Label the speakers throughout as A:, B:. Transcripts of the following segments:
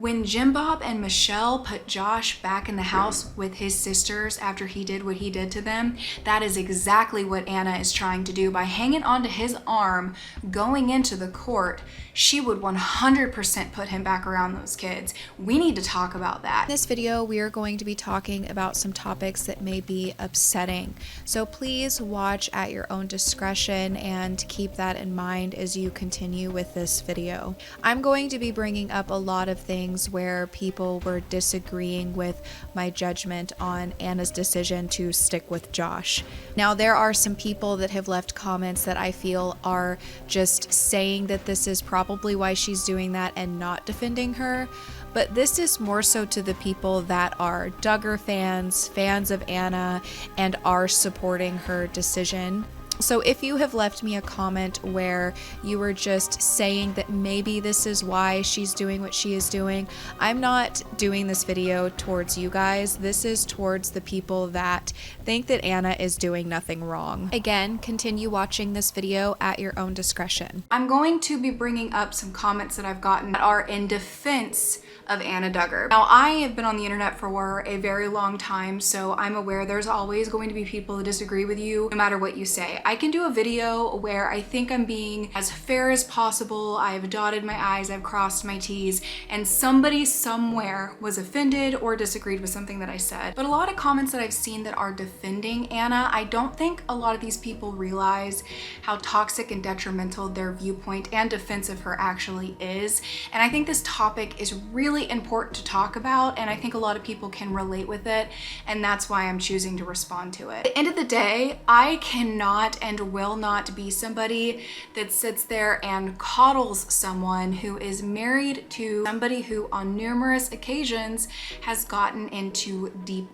A: When Jim Bob and Michelle put Josh back in the house with his sisters after he did what he did to them, that is exactly what Anna is trying to do. By hanging onto his arm, going into the court, she would 100% put him back around those kids. We need to talk about that.
B: In this video, we are going to be talking about some topics that may be upsetting. So please watch at your own discretion and keep that in mind as you continue with this video. I'm going to be bringing up a lot of things where people were disagreeing with my judgment on Anna's decision to stick with Josh. Now, there are some people that have left comments that I feel are just saying that this is probably why she's doing that and not defending her. But this is more so to the people that are Duggar fans of Anna, and are supporting her decision. So if you have left me a comment where you were just saying that maybe this is why she's doing what she is doing, I'm not doing this video towards you guys. This is towards the people that think that Anna is doing nothing wrong. Again, continue watching this video at your own discretion.
A: I'm going to be bringing up some comments that I've gotten that are in defense of Anna Duggar. Now, I have been on the internet for a very long time, so I'm aware there's always going to be people that disagree with you no matter what you say. I can do a video where I think I'm being as fair as possible. I've dotted my I's, I've crossed my T's, and somebody somewhere was offended or disagreed with something that I said. But a lot of comments that I've seen that are defending Anna, I don't think a lot of these people realize how toxic and detrimental their viewpoint and defense of her actually is. And I think this topic is really important to talk about, and I think a lot of people can relate with it, and that's why I'm choosing to respond to it. At the end of the day, I cannot and will not be somebody that sits there and coddles someone who is married to somebody who on numerous occasions has gotten into deep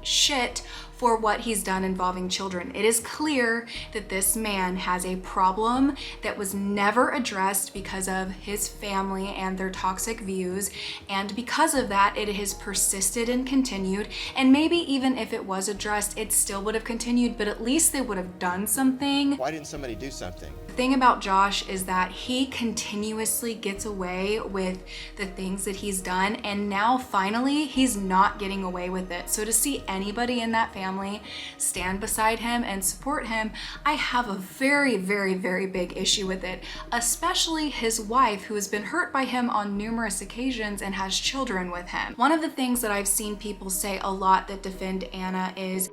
A: shit for what he's done involving children. It is clear that this man has a problem that was never addressed because of his family and their toxic views, and because of that, it has persisted and continued, and maybe even if it was addressed, it still would have continued, but at least they would have done something.
C: Why didn't somebody do something?
A: The thing about Josh is that he continuously gets away with the things that he's done, and now finally he's not getting away with it. So to see anybody in that family stand beside him and support him, I have a very big issue with it, especially his wife, who has been hurt by him on numerous occasions and has children with him. One of the things that I've seen people say a lot that defend Anna is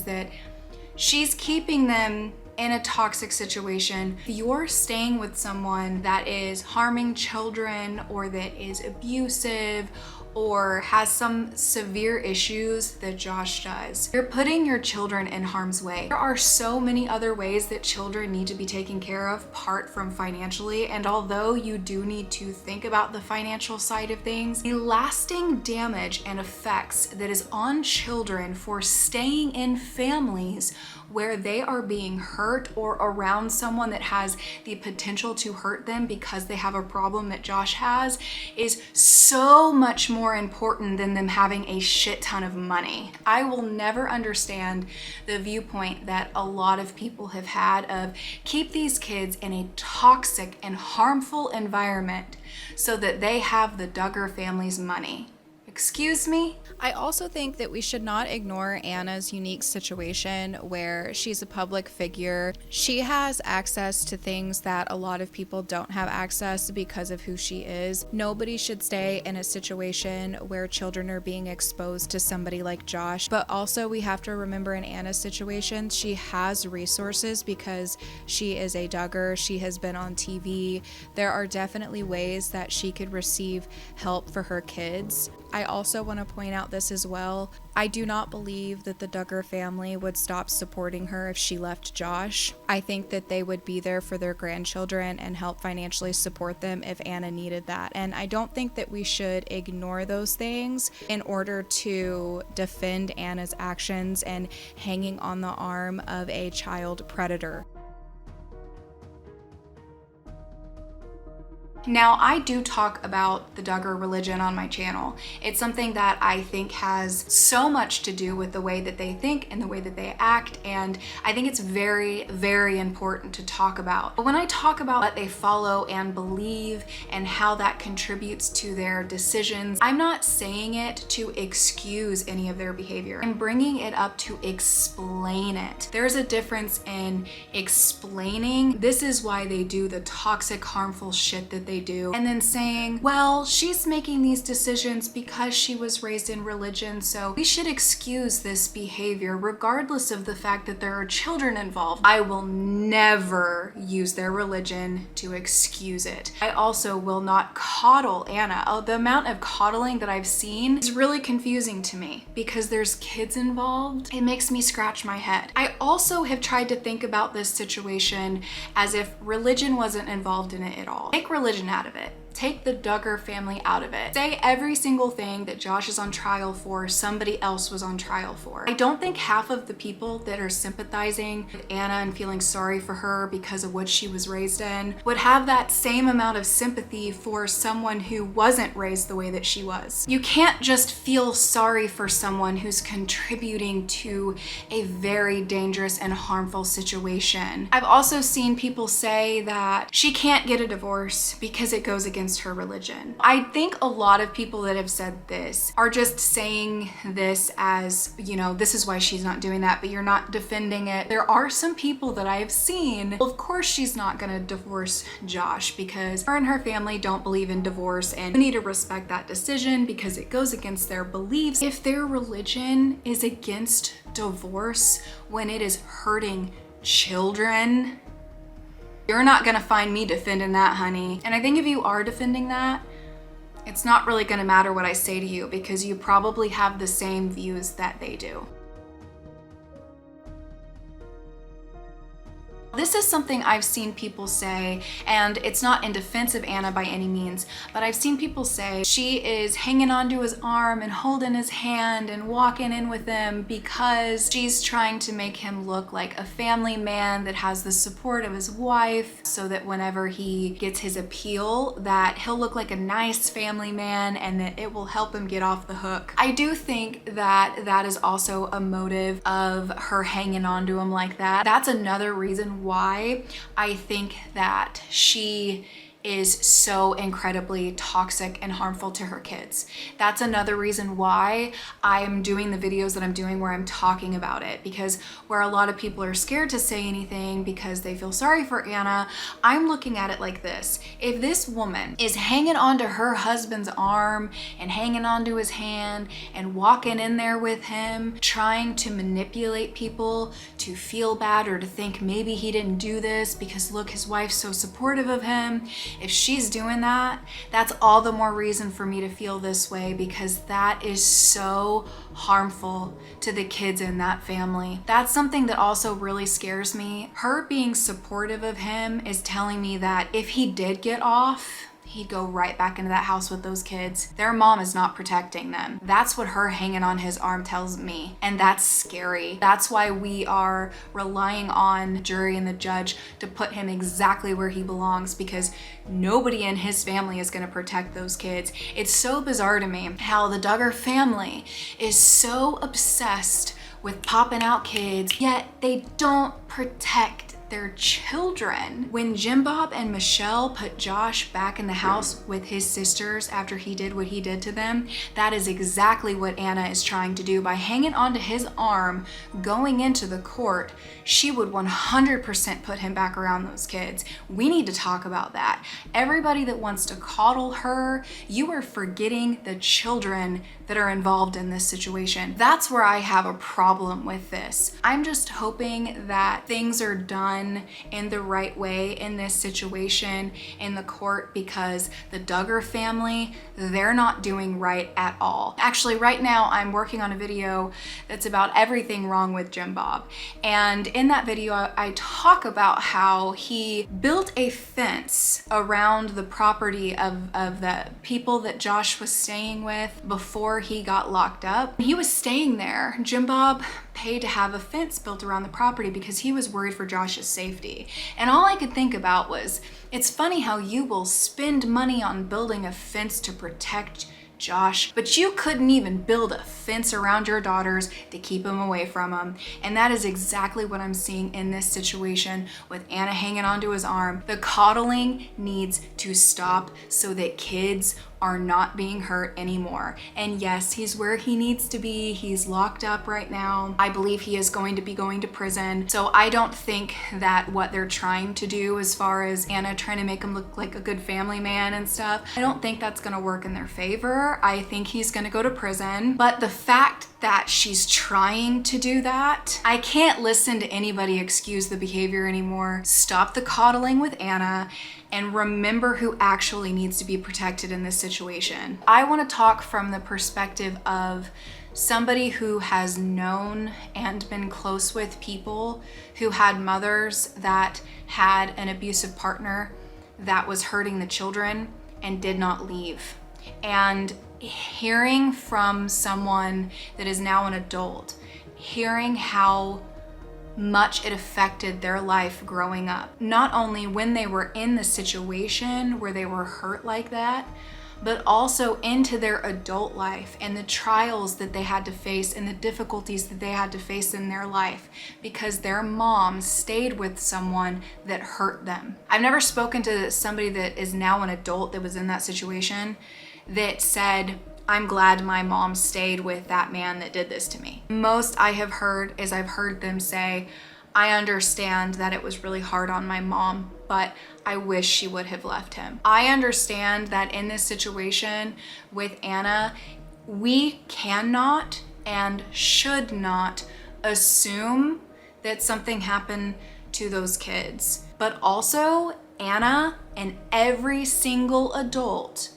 A: that she's keeping them in a toxic situation. If you're staying with someone that is harming children or that is abusive or has some severe issues that Josh does, you're putting your children in harm's way. There are so many other ways that children need to be taken care of apart from financially, and although you do need to think about the financial side of things, the lasting damage and effects that is on children for staying in families where they are being hurt or around someone that has the potential to hurt them because they have a problem that Josh has is so much more important than them having a shit ton of money. I will never understand the viewpoint that a lot of people have had of keep these kids in a toxic and harmful environment so that they have the Duggar family's money. Excuse me?
B: I also think that we should not ignore Anna's unique situation where she's a public figure. She has access to things that a lot of people don't have access because of who she is. Nobody should stay in a situation where children are being exposed to somebody like Josh. But also we have to remember in Anna's situation, she has resources because she is a Duggar. She has been on TV. There are definitely ways that she could receive help for her kids. I also want to point out this as well. I do not believe that the Duggar family would stop supporting her if she left Josh. I think that they would be there for their grandchildren and help financially support them if Anna needed that. And I don't think that we should ignore those things in order to defend Anna's actions and hanging on the arm of a child predator.
A: Now, I do talk about the Duggar religion on my channel. It's something that I think has so much to do with the way that they think and the way that they act, and I think it's very, very important to talk about. But when I talk about what they follow and believe and how that contributes to their decisions, I'm not saying it to excuse any of their behavior. I'm bringing it up to explain it. There's a difference in explaining this is why they do the toxic, harmful shit that they do, and then saying, well, she's making these decisions because she was raised in religion, so we should excuse this behavior regardless of the fact that there are children involved. I will never use their religion to excuse it. I also will not coddle Anna. Oh, the amount of coddling that I've seen is really confusing to me because there's kids involved. It makes me scratch my head. I also have tried to think about this situation as if religion wasn't involved in it at all. Take religion out of it. Take the Duggar family out of it. Say every single thing that Josh is on trial for, somebody else was on trial for. I don't think half of the people that are sympathizing with Anna and feeling sorry for her because of what she was raised in would have that same amount of sympathy for someone who wasn't raised the way that she was. You can't just feel sorry for someone who's contributing to a very dangerous and harmful situation. I've also seen people say that she can't get a divorce because it goes against her religion. I think a lot of people that have said this are just saying this as, you know, this is why she's not doing that, but you're not defending it. There are some people that I have seen, well, of course she's not gonna divorce Josh because her and her family don't believe in divorce, and we need to respect that decision because it goes against their beliefs. If their religion is against divorce when it is hurting children, you're not gonna find me defending that, honey. And I think if you are defending that, it's not really gonna matter what I say to you because you probably have the same views that they do. This is something I've seen people say, and it's not in defense of Anna by any means, but I've seen people say she is hanging onto his arm and holding his hand and walking in with him because she's trying to make him look like a family man that has the support of his wife, so that whenever he gets his appeal, that he'll look like a nice family man and that it will help him get off the hook. I do think that that is also a motive of her hanging onto him like that. That's another reason why I think that she is so incredibly toxic and harmful to her kids. That's another reason why I'm doing the videos that I'm doing where I'm talking about it, because where a lot of people are scared to say anything because they feel sorry for Anna, I'm looking at it like this. If this woman is hanging onto her husband's arm and hanging onto his hand and walking in there with him, trying to manipulate people to feel bad or to think maybe he didn't do this because look, his wife's so supportive of him. If she's doing that, that's all the more reason for me to feel this way, because that is so harmful to the kids in that family. That's something that also really scares me. Her being supportive of him is telling me that if he did get off, he'd go right back into that house with those kids. Their mom is not protecting them. That's what her hanging on his arm tells me, and that's scary. That's why we are relying on the jury and the judge to put him exactly where he belongs, because nobody in his family is gonna protect those kids. It's so bizarre to me how the Duggar family is so obsessed with popping out kids, yet they don't protect their children. When Jim Bob and Michelle put Josh back in the house with his sisters after he did what he did to them, that is exactly what Anna is trying to do. By hanging onto his arm, going into the court, she would 100% put him back around those kids. We need to talk about that. Everybody that wants to coddle her, you are forgetting the children that are involved in this situation. That's where I have a problem with this. I'm just hoping that things are done in the right way in this situation in the court, because the Duggar family, they're not doing right at all. Actually, right now I'm working on a video that's about everything wrong with Jim Bob. And in that video, I talk about how he built a fence around the property of the people that Josh was staying with before he got locked up. He was staying there. Jim Bob paid to have a fence built around the property because he was worried for Josh's safety. And all I could think about was, it's funny how you will spend money on building a fence to protect Josh, but you couldn't even build a fence around your daughters to keep him away from him. And that is exactly what I'm seeing in this situation with Anna hanging onto his arm. The coddling needs to stop so that kids are not being hurt anymore. And yes, he's where he needs to be. He's locked up right now. I believe he is going to be going to prison. So I don't think that what they're trying to do as far as Anna trying to make him look like a good family man and stuff, I don't think that's gonna work in their favor. I think he's gonna go to prison. But the fact that she's trying to do that, I can't listen to anybody excuse the behavior anymore. Stop the coddling with Anna and remember who actually needs to be protected in this situation. I want to talk from the perspective of somebody who has known and been close with people who had mothers that had an abusive partner that was hurting the children and did not leave. And hearing from someone that is now an adult, hearing how much it affected their life growing up. Not only when they were in the situation where they were hurt like that, but also into their adult life and the trials that they had to face and the difficulties that they had to face in their life because their mom stayed with someone that hurt them. I've never spoken to somebody that is now an adult that was in that situation that said, I'm glad my mom stayed with that man that did this to me. Most I have heard is I've heard them say, I understand that it was really hard on my mom, but I wish she would have left him. I understand that in this situation with Anna, we cannot and should not assume that something happened to those kids. But also, Anna and every single adult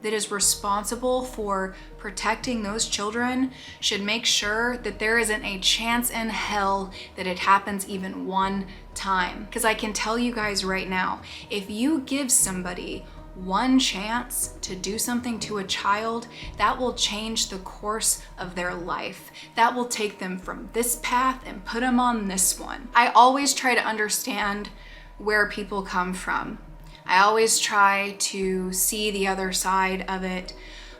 A: that is responsible for protecting those children should make sure that there isn't a chance in hell that it happens even one time. Because I can tell you guys right now, if you give somebody one chance to do something to a child, that will change the course of their life. That will take them from this path and put them on this one. I always try to understand where people come from. I always try to see the other side of it,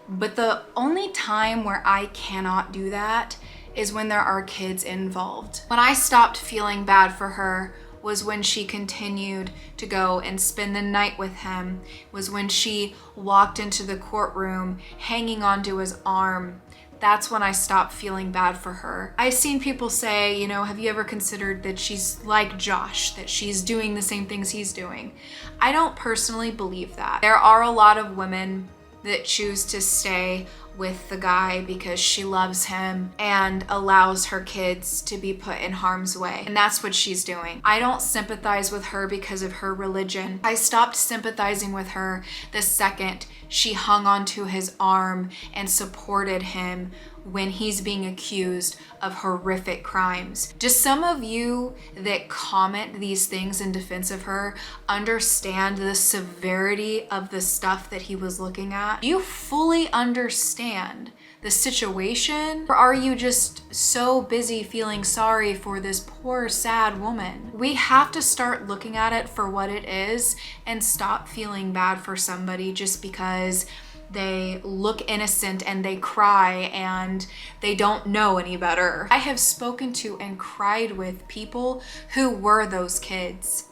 A: but the only time where I cannot do that is when there are kids involved. When I stopped feeling bad for her was when she continued to go and spend the night with him, was when she walked into the courtroom hanging onto his arm. That's when I stopped feeling bad for her. I've seen people say, you know, have you ever considered that she's like Josh, that she's doing the same things he's doing? I don't personally believe that. There are a lot of women that choose to stay with the guy because she loves him and allows her kids to be put in harm's way. And that's what she's doing. I don't sympathize with her because of her religion. I stopped sympathizing with her the second she hung onto his arm and supported him when he's being accused of horrific crimes. Just some of you that comment these things in defense of her understand the severity of the stuff that he was looking at. Do you fully understand the situation? Or are you just so busy feeling sorry for this poor, sad woman? We have to start looking at it for what it is and stop feeling bad for somebody just because they look innocent and they cry and they don't know any better. I have spoken to and cried with people who were those kids.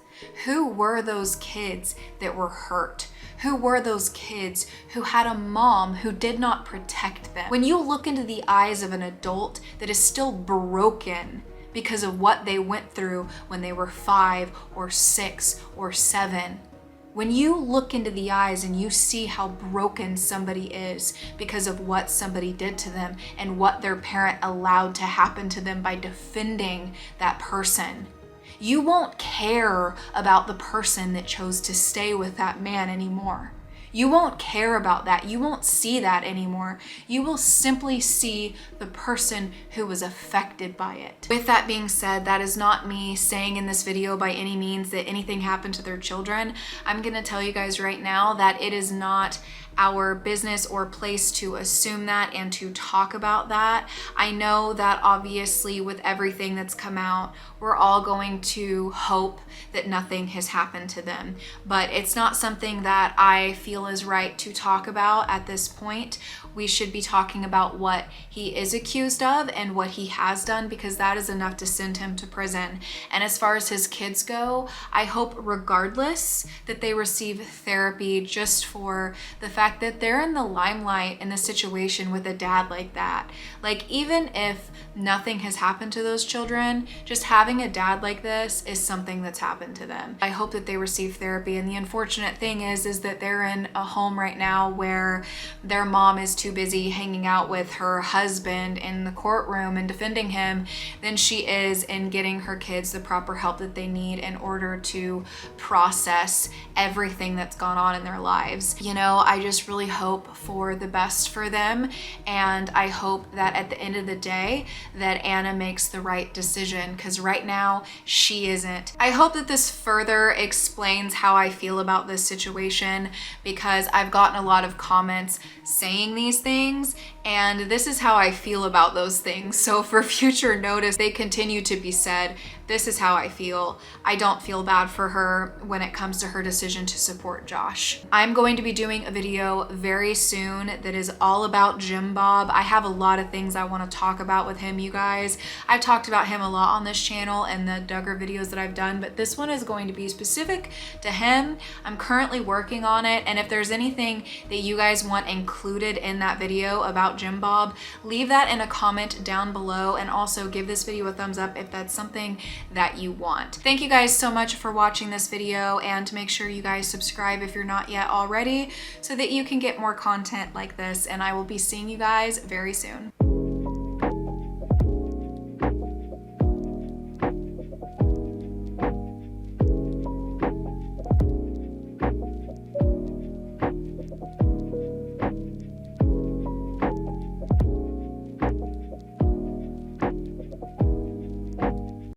A: Who were those kids that were hurt? Who were those kids who had a mom who did not protect them? When you look into the eyes of an adult that is still broken because of what they went through when they were 5 or 6 or 7, when you look into the eyes and you see how broken somebody is because of what somebody did to them and what their parent allowed to happen to them by defending that person, you won't care about the person that chose to stay with that man anymore. You won't care about that. You won't see that anymore. You will simply see the person who was affected by it. With that being said, that is not me saying in this video by any means that anything happened to their children. I'm gonna tell you guys right now that it is not our business or place to assume that and to talk about that. I know that obviously with everything that's come out, we're all going to hope that nothing has happened to them, but it's not something that I feel is right to talk about at this point. We should be talking about what he is accused of and what he has done, because that is enough to send him to prison. And as far as his kids go, I hope regardless that they receive therapy, just for the fact that they're in the limelight in the situation with a dad like that. Like, even if nothing has happened to those children, just having a dad like this is something that's happened to them. I hope that they receive therapy. And the unfortunate thing is that they're in a home right now where their mom is too busy hanging out with her husband in the courtroom and defending him than she is in getting her kids the proper help that they need in order to process everything that's gone on in their lives. You know, I just really hope for the best for them, and I hope that at the end of the day that Anna makes the right decision, because right now she isn't. I hope that this further explains how I feel about this situation, because I've gotten a lot of comments saying these things, and this is how I feel about those things. So for future notice, they continue to be said, this is how I feel. I don't feel bad for her when it comes to her decision to support Josh. I'm going to be doing a video very soon that is all about Jim Bob. I have a lot of things I want to talk about with him, you guys. I've talked about him a lot on this channel and the Duggar videos that I've done, but this one is going to be specific to him. I'm currently working on it, and if there's anything that you guys want included in that video about Jim Bob, leave that in a comment down below, and also give this video a thumbs up if that's something that you want. Thank you guys so much for watching this video, and make sure you guys subscribe if you're not yet already so that you can get more content like this, and I will be seeing you guys very soon.